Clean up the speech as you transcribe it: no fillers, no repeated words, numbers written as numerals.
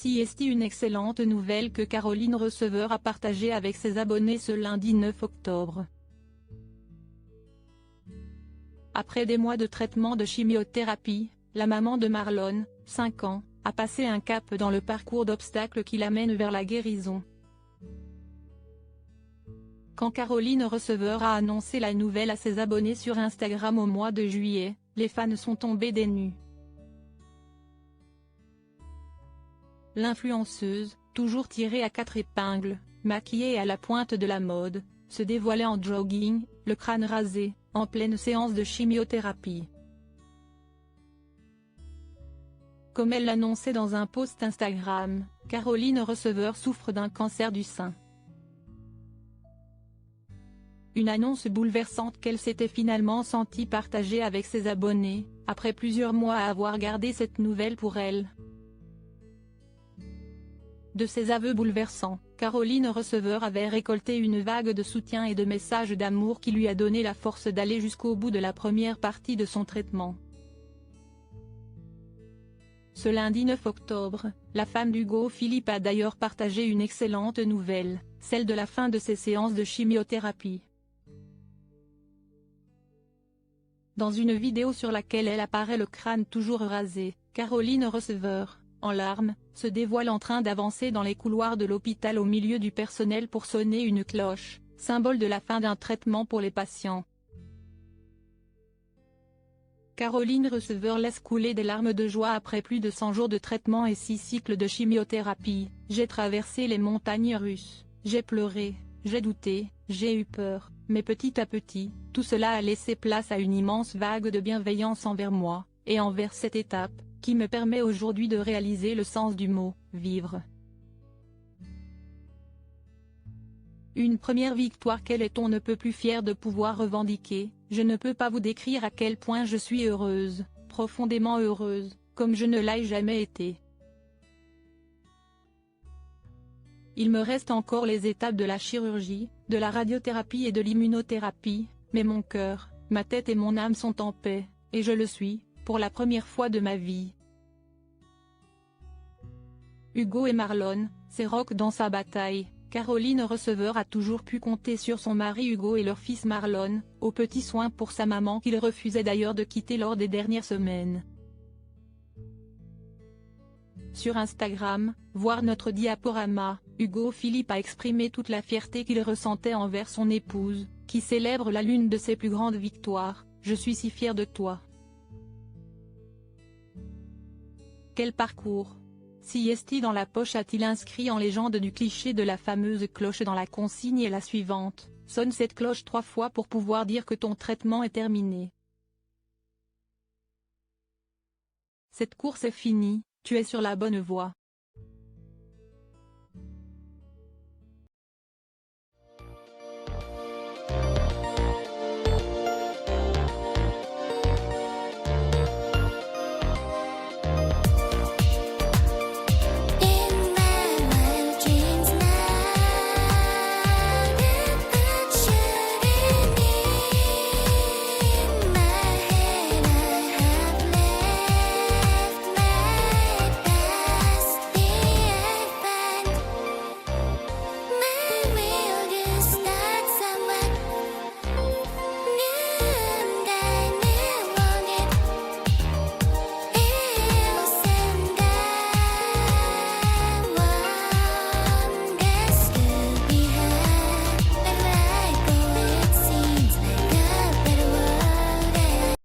C'est une excellente nouvelle que Caroline Receveur a partagée avec ses abonnés ce lundi 9 octobre. Après des mois de traitement de chimiothérapie, la maman de Marlon, 5 ans, a passé un cap dans le parcours d'obstacles qui l'amène vers la guérison. Quand Caroline Receveur a annoncé la nouvelle à ses abonnés sur Instagram au mois de juillet, les fans sont tombés des nues. L'influenceuse, toujours tirée à 4 épingles, maquillée et à la pointe de la mode, se dévoilait en jogging, le crâne rasé, en pleine séance de chimiothérapie. Comme elle l'annonçait dans un post Instagram, Caroline Receveur souffre d'un cancer du sein. Une annonce bouleversante qu'elle s'était finalement sentie partager avec ses abonnés, après plusieurs mois à avoir gardé cette nouvelle pour elle. De ces aveux bouleversants, Caroline Receveur avait récolté une vague de soutien et de messages d'amour qui lui a donné la force d'aller jusqu'au bout de la première partie de son traitement. Ce lundi 9 octobre, la femme d'Hugo Philippe a d'ailleurs partagé une excellente nouvelle, celle de la fin de ses séances de chimiothérapie. Dans une vidéo sur laquelle elle apparaît le crâne toujours rasé, Caroline Receveur, en larmes, se dévoile en train d'avancer dans les couloirs de l'hôpital au milieu du personnel pour sonner une cloche, symbole de la fin d'un traitement pour les patients. Caroline Receveur laisse couler des larmes de joie après plus de 100 jours de traitement et 6 cycles de chimiothérapie. J'ai traversé les montagnes russes, j'ai pleuré, j'ai douté, j'ai eu peur, mais petit à petit, tout cela a laissé place à une immense vague de bienveillance envers moi, et envers cette étape, qui me permet aujourd'hui de réaliser le sens du mot « vivre ». Une première victoire qu'elle est on ne peut plus fière de pouvoir revendiquer. Je ne peux pas vous décrire à quel point je suis heureuse, profondément heureuse, comme je ne l'ai jamais été. Il me reste encore les étapes de la chirurgie, de la radiothérapie et de l'immunothérapie, mais mon cœur, ma tête et mon âme sont en paix, et je le suis, pour la première fois de ma vie. Hugo et Marlon, c'est rock dans sa bataille. Caroline Receveur a toujours pu compter sur son mari Hugo et leur fils Marlon, aux petits soins pour sa maman qu'il refusait d'ailleurs de quitter lors des dernières semaines. Sur Instagram, voir notre diaporama, Hugo Philippe a exprimé toute la fierté qu'il ressentait envers son épouse, qui célèbre l'une de ses plus grandes victoires. « Je suis si fier de toi. Quel parcours !» C'est dans la poche a-t-il inscrit en légende du cliché de la fameuse cloche dans la consigne est la suivante: sonne cette cloche 3 fois pour pouvoir dire que ton traitement est terminé. Cette course est finie, tu es sur la bonne voie.